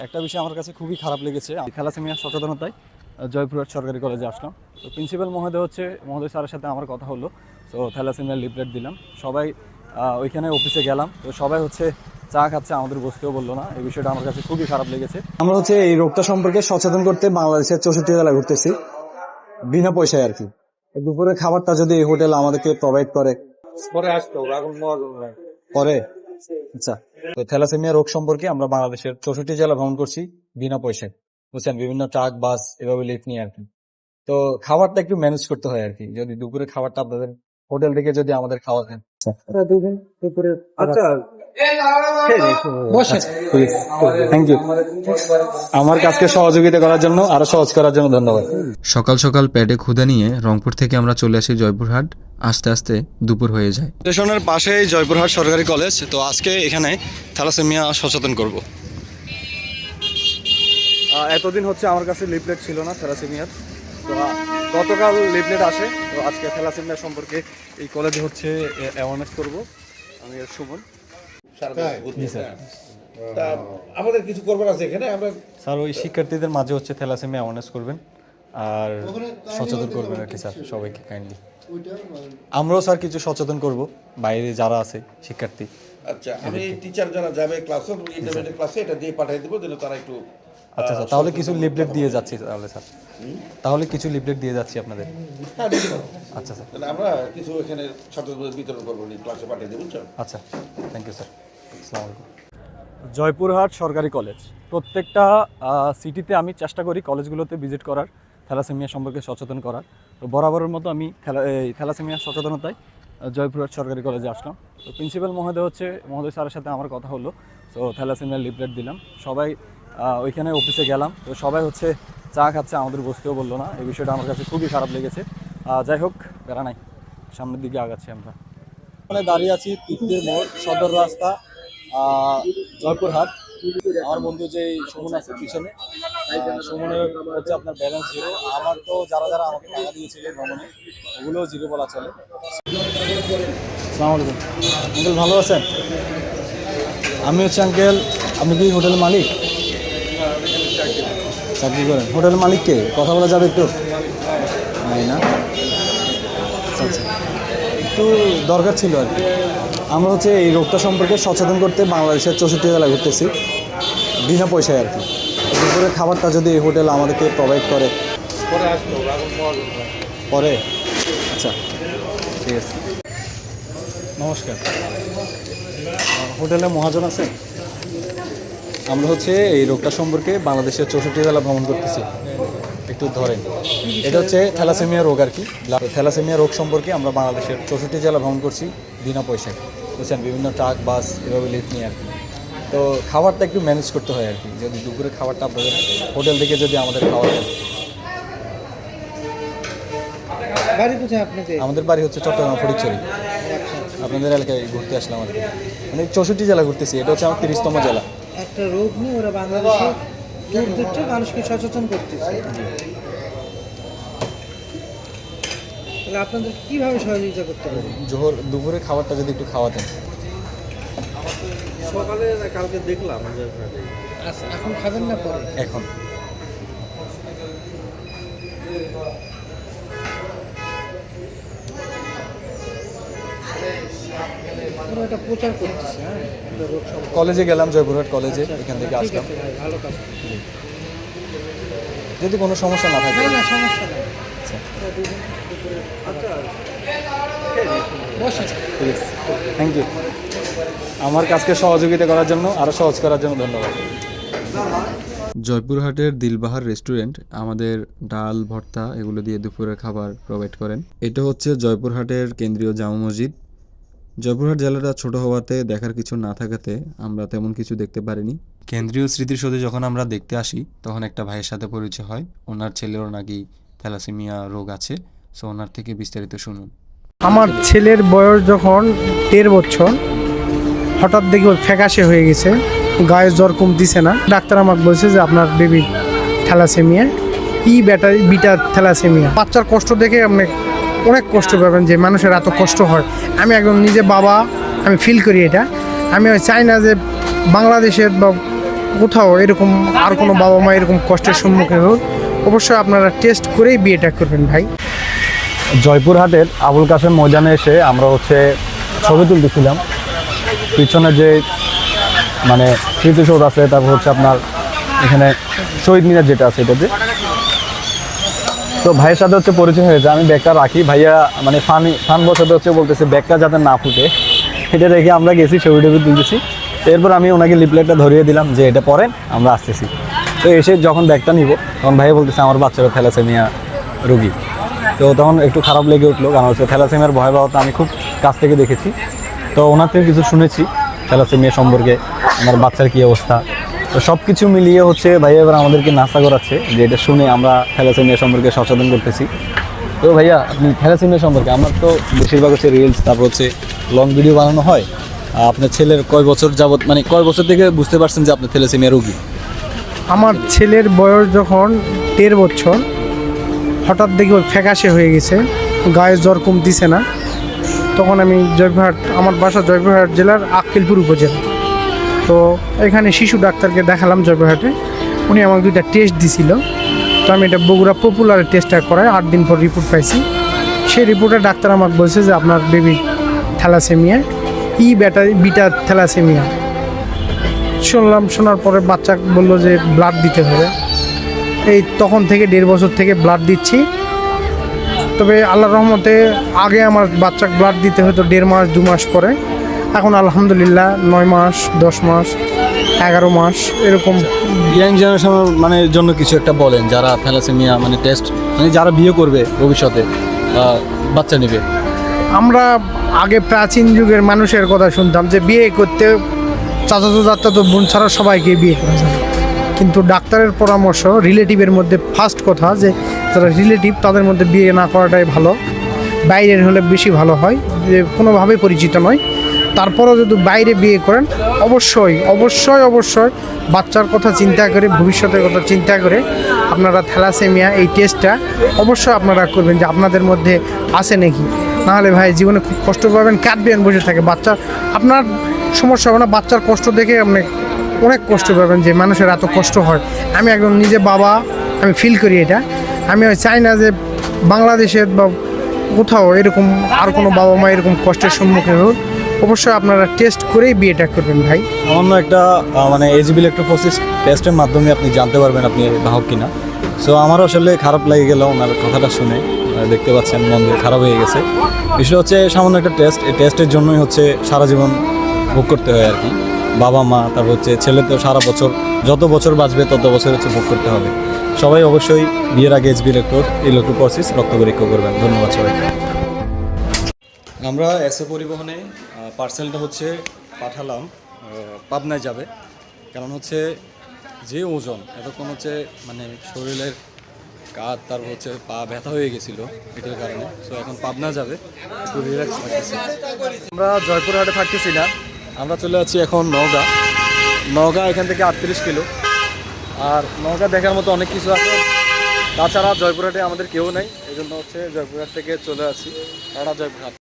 একটা বিষয় আমার কাছে খুবই খারাপ লেগেছে। আমি থ্যালাসেমিয়া সচেতনতায় জয়পুরহাট সরকারি কলেজে আসলাম। তো প্রিন্সিপাল মহোদয় স্যারের সাথে আমার কথা হলো। তো থ্যালাসেমিয়ার লিফলেট দিলাম, সবাই ওইখানে অফিসে গেলাম। তো সবাই চা খাচ্ছে, আমাদের বসতেও বললো না। এই বিষয়টা আমার কাছে খুবই খারাপ লেগেছে। আমরা এই রোগটা সম্পর্কে সচেতন করতে বাংলাদেশের 64 জেলায় ঘুরতেছি বিনা পয়সায় আর কি। দুপুরের খাবারটা যদি এই হোটেল আমাদেরকে প্রোভাইড করে পরে আচ্ছা। তো থ্যালাসেমিয়া রোগ সম্পর্কে আমরা বাংলাদেশের 64 জেলা ভ্রমণ করছি বিনা পয়সায়, বুঝছেন, বিভিন্ন ট্রাক বাস এভাবে লিফট নিয়ে আর কি। তো খাবারটা একটু ম্যানেজ করতে হয় আর কি। যদি দুপুরের খাবারটা আপনাদের হোটেল থেকে যদি আমাদের খাওয়া দেন থ্যাংক ইউ। আমার কাজকে সহযোগিতা করার জন্য, আরো সহজ করার জন্য ধন্যবাদ। সকাল সকাল পেটে ক্ষুধা নিয়ে রংপুর থেকে আমরা চলে আসি জয়পুরহাট। আস্তে আস্তে দুপুর হয়ে যায়। স্টেশনের পাশেই জয়পুরহাট সরকারি কলেজ। তো আজকে এখানে থ্যালাসেমিয়া সচেতন করব। এতদিন আমার কাছে লিফলেট ছিল না থ্যালাসেমিয়ার। তো গতকাল লিফলেট আসে। তো আজকে থ্যালাসেমিয়া সম্পর্কে এই কলেজে অ্যাওয়ারনেস করব। আমি সুমন আমাদের কিছু করবার আছে এখানে। আমরা স্যার ওই শিক্ষার্থীদের মাঝে থ্যালাসেমিয়া অ্যাওয়ারনেস করবেন আর সচেতন করবেন আর কি স্যার, সবাইকে কাইন্ডলি। আমরাও স্যার কিছু সচেতন করব, বাইরে যারা আছে শিক্ষার্থী। আচ্ছা, আমি টিচার যারা যাবে ক্লাসে, ইন্টারমিডিয়েট ক্লাসে এটা দিয়ে পাঠিয়ে দেবো যেন তারা একটু। আচ্ছা স্যার, তাহলে কিছু লিফলেট দিয়ে যাচ্ছি আপনাদের। হ্যাঁ, দিয়ে দেবো। আচ্ছা স্যার, তাহলে আমরা কিছু এখানে ছাত্রদের বিতরণ করবো, ক্লাসে পাঠিয়ে দেবো। আচ্ছা, থ্যাংক ইউ স্যার। আসসালামু আলাইকুম। জয়পুরহাট সরকারি কলেজ, প্রত্যেকটা সিটিতে আমি চেষ্টা করি কলেজগুলোতে ভিজিট করার, থ্যালাসেমিয়া সম্পর্কে সচেতন করার। তো বরাবরের মতো আমি থ্যালাসেমিয়া সচেতনতায় জয়পুরহাট সরকারি কলেজে আসলাম। তো প্রিন্সিপাল মহোদয় স্যারের সাথে আমার কথা হলো। তো থ্যালাসেমিয়ার লিফলেট দিলাম, সবাই ওইখানে অফিসে গেলাম। তো সবাই চা খাচ্ছে, আমাদের বসতেও বললো না। এই বিষয়টা আমার কাছে খুবই খারাপ লেগেছে। যাই হোক, প্যারা নাই, সামনের দিকে আগাচ্ছি আমরা। ওখানে দাঁড়িয়ে আছি তৃতীয় মোড়, সদর রাস্তা, জয়পুরহাট। আমার বন্ধু যে সুমন আছে পিছনে, সুমনের আপনার ব্যালেন্স জিরো। আমার তো যারা আমাকে টাকা দিয়েছিল ভ্রমণে, ওগুলোও জিরো বলা চলে। আসসালামু আলাইকুম আঙ্কেল, ভালো আছেন? আমি আঙ্কেল, আপনি কি হোটেল মালিক? চাকরি করেন? হোটেল মালিককে কথা বলা যাবে একটু? না, আচ্ছা আচ্ছা, একটু দরকার ছিল আর কি। আমরা এই রোগটা সম্পর্কে সচেতন করতে বাংলাদেশের 64 জেলায় ঘুরতেছি বিনা পয়সায় আর কি। দুপুরের খাবারটা যদি এই হোটেল আমাদেরকে প্রোভাইড করে পরে আচ্ছা, ঠিক আছে। নমস্কার, হোটেলে মহাজন আছে? আমরা এই রোগটা সম্পর্কে বাংলাদেশের 64 জেলা ভ্রমণ করতেছি। একটু ধরেন, এটা থ্যালাসেমিয়া রোগ আর কি। থ্যালাসেমিয়া রোগ সম্পর্কে আমরা বাংলাদেশের 64 জেলা ভ্রমণ করছি বিনা পয়সায়, বুঝছেন, বিভিন্ন ট্রাক বাস এভাবে লিফট নিয়ে আর কি। তো খাবারটা একটু ম্যানেজ করতে হয় আর কি। যদি দুপুরের খাবারটা আপনাদের হোটেল থেকে যদি আমাদের খাওয়া দেন। আমাদের বাড়ি চট্টগ্রাম ফটিকছড়ি। আপনাদের এলাকায় ঘুরতে আসলাম আর কি। মানে 64 জেলা ঘুরতেছি, এটা আমার 30তম জেলা। একটা রোগ নিয়ে ওরা বাংলাদেশের মানুষকে সচেতন করতেছে। তাহলে আপনাদের কিভাবে সহযোগিতা করতে পারে? দুপুরে খাবারটা যদি একটু খাওয়াতেন। সকালে কালকে দেখলাম। আচ্ছা, এখন খাবেন না পরে? এখন এটা প্রচার করতেছে। হ্যাঁ, কলেজে গেলাম, জয়পুরহাট কলেজে, এখান থেকে আসলাম। ভালো কাজ। যদি কোনো সমস্যা না থাকে। না, সমস্যা নেই। Thank you. আমার কাজকে সহযোগিতা করার জন্য, আরো সহজ করার জন্য ধন্যবাদ। জয়পুরহাটের দিলবাহার রেস্টুরেন্ট আমাদের ডাল ভর্তা এগুলো দিয়ে দুপুরের খাবার প্রোভাইড করেন। এটা জয়পুরহাটের কেন্দ্রীয় জামা মসজিদ। জয়পুরহাট জেলাটা ছোট হওয়াতে দেখার কিছু না থাকাতে আমরা তেমন কিছু দেখতে পারিনি। কেন্দ্রীয় স্মৃতিসৌধে যখন আমরা দেখতে আসি, তখন একটা ভাইয়ের সাথে পরিচয় হয়। ওনার ছেলেরও নাকি থ্যালাসেমিয়া রোগ আছে। সো ওনার থেকে বিস্তারিত শুনুন। আমার ছেলের বয়স যখন 13 বছর, হঠাৎ দেখি ওর ফ্যাকাশে হয়ে গেছে, গায়ে জ্বর কমতিছে না। ডাক্তার আমাকে বলছে যে আপনার বেবি থ্যালাসেমিয়া, বিটা থ্যালাসেমিয়া। বাচ্চার কষ্ট দেখে আপনি অনেক কষ্ট পাবেন, যে মানুষের এত কষ্ট হয়। আমি একদম নিজে বাবা, আমি ফিল করি এটা। আমি চাই না যে বাংলাদেশের বা কোথাও এরকম আর কোনো বাবা মা এরকম কষ্টের সম্মুখীন হোক, অবশ্যই আপনারা টেস্ট করেই বিয়েটা করবেন ভাই। জয়পুরহাটের আবুল কাসেম ময়দানে এসে আমরা হচ্ছে ছবি তুলতেছিলাম। পিছনে যে মানে স্মৃতিসৌধ আছে, তারপর হচ্ছে আপনার এখানে শহীদ মিনার যেটা আছে এটাতে। তো ভাইয়ের সাথে হচ্ছে পরিচয় হয়েছে, আমি ব্যাগটা রাখি, ভাইয়া মানে ফান বসাতে হচ্ছে বলতেছে ব্যাগটা যাতে না ফুটে, এটা রেখে আমরা গেছি ছবি টবি তুলতেছি। এরপর আমি ওনাকে লিফলেটটা ধরিয়ে দিলাম যে এটা পরেন, আমরা আসতেছি। তো এসে যখন ব্যাগটা নিব তখন ভাইয়া বলতেছে আমার বাচ্চারা থ্যালাসেমিয়া রোগী। তো তখন একটু খারাপ লেগে উঠলো, কারণ হচ্ছে থ্যালাসেমিয়ার ভয়াবহতা আমি খুব কাছ থেকে দেখেছি। তো ওনার থেকে কিছু শুনেছি থ্যালাসেমিয়া সম্পর্কে, আমার বাচ্চার কী অবস্থা। তো সব কিছু মিলিয়ে হচ্ছে ভাইয়া এবার আমাদেরকে নাস্তা করাচ্ছে, যে এটা শুনে আমরা থ্যালাসেমিয়া সম্পর্কে সচেতন করতেছি। তো ভাইয়া আপনি থ্যালাসেমিয়া সম্পর্কে, আমার তো বেশিরভাগ হচ্ছে রিলস, তারপর হচ্ছে লং ভিডিও বানানো হয়। আপনার ছেলের কয় বছর যাবত, মানে কয় বছর থেকে বুঝতে পারছেন যে আপনি থ্যালাসেমিয়া রোগী? আমার ছেলের বয়স যখন 13 বছর, হঠাৎ দেখি ওর ফ্যাকাশে হয়ে গেছে, গায়ে জ্বর কমতিছে না। তখন আমি জয়পুরহাট, আমার বাসা জয়পুরহাট জেলার আক্কেলপুর উপজেলা। তো এখানে শিশু ডাক্তারকে দেখালাম জয়পুরহাটে, উনি আমাকে 2টা টেস্ট দিছিল। তো আমি এটা বগুড়া পপুলারের টেস্টটা করাই, 8 দিন পর রিপোর্ট পাইছি। সেই রিপোর্টে ডাক্তার আমাকে বলছে যে আপনার বেবি থ্যালাসেমিয়া, বিটা থ্যালাসেমিয়া। শোনার পরে বাচ্চা বললো যে ব্লাড দিতে হবে। এই তখন থেকে 1.5 বছর থেকে ব্লাড দিচ্ছি। তবে আল্লাহর রহমতে আগে আমার বাচ্চাকে ব্লাড দিতে হতো 1.5 মাস 2 মাস পরে, এখন আলহামদুলিল্লাহ 9 মাস 10 মাস 11 মাস এরকম। ইয়াং জেনারেশন মানে জন্য কিছু একটা বলেন, যারা থ্যালাসেমিয়া মানে টেস্ট, মানে যারা বিয়ে করবে ভবিষ্যতে বাচ্চা নেবে। আমরা আগে প্রাচীন যুগের মানুষের কথা শুনতাম যে বিয়ে করতে চাচাতো বোন ছাড়া সবাইকে বিয়ে করা যায়, কিন্তু ডাক্তারের পরামর্শ রিলেটিভের মধ্যে ফার্স্ট কথা যে যারা রিলেটিভ তাদের মধ্যে বিয়ে না করাটাই ভালো, বাইরের হলে বেশি ভালো হয়, যে কোনোভাবেই পরিচিত নয়। তারপরেও যদি বাইরে বিয়ে করেন অবশ্যই অবশ্যই অবশ্যই বাচ্চার কথা চিন্তা করে, ভবিষ্যতের কথা চিন্তা করে আপনারা থ্যালাসেমিয়া এই টেস্টটা অবশ্যই আপনারা করবেন, যে আপনাদের মধ্যে আছে নাকি। নাহলে ভাই জীবনে খুব কষ্ট পাবেন, কাঁদবেন বসে থাকে, বাচ্চা আপনার সমস্যা হবে না, বাচ্চার কষ্ট দেখে আপনি অনেক কষ্ট পাবেন যে মানুষের এত কষ্ট হয়। আমি একদম নিজে বাবা, আমি ফিল করি এটা। আমি চাই না যে বাংলাদেশের বা কোথাও এরকম আর কোনো বাবা মা এরকম কষ্টের সম্মুখীন হোক। অবশ্যই আপনারা টেস্ট করেই বিয়েটা করবেন ভাই। সামান্য একটা মানে এজিবি ইলেকট্রোফোরেসিস টেস্টের মাধ্যমে আপনি জানতে পারবেন আপনি বাহক কিনা। সো আমারও আসলে খারাপ লেগে গেল ওনার কথাটা শুনে, দেখতে পাচ্ছেন মন দিয়ে খারাপ হয়ে গেছে। বিষয় হচ্ছে সামান্য একটা টেস্ট, এই টেস্টের জন্যই হচ্ছে সারা জীবন ভোগ করতে হয় আর কি। বাবা মা, তারপর হচ্ছে ছেলে তো সারা বছর, যত বছর বাঁচবে তত বছর হচ্ছে ভোগ করতে হবে। সবাই অবশ্যই বিয়ের আগে এজিবি ইলেকট্রোফোরেসিস রক্ত পরীক্ষা করবেন। ধন্যবাদ সবাইকে। আমরা এসএ পরিবহনে পার্সেলটা হচ্ছে পাঠালাম, পাবনায় যাবে। কারণ হচ্ছে যে ওজন এতক্ষণ হচ্ছে মানে শরীরের কাঁধ, তারপর হচ্ছে পা ব্যথা হয়ে গেছিলো এটার কারণে। সো এখন পাবনা যাবে, একটু রিল্যাক্স থাকতেছি। আমরা জয়পুরহাটে থাকতেছি না, আমরা চলে যাচ্ছি এখন নওগাঁ এখান থেকে 38 কিলো। আর নওগাঁ দেখার মতো অনেক কিছু আছে, তাছাড়া জয়পুরহাটে আমাদের কেউ নেই, এই জন্য হচ্ছে জয়পুরহাট থেকে চলে আসি। টাটা জয়পুরহাট।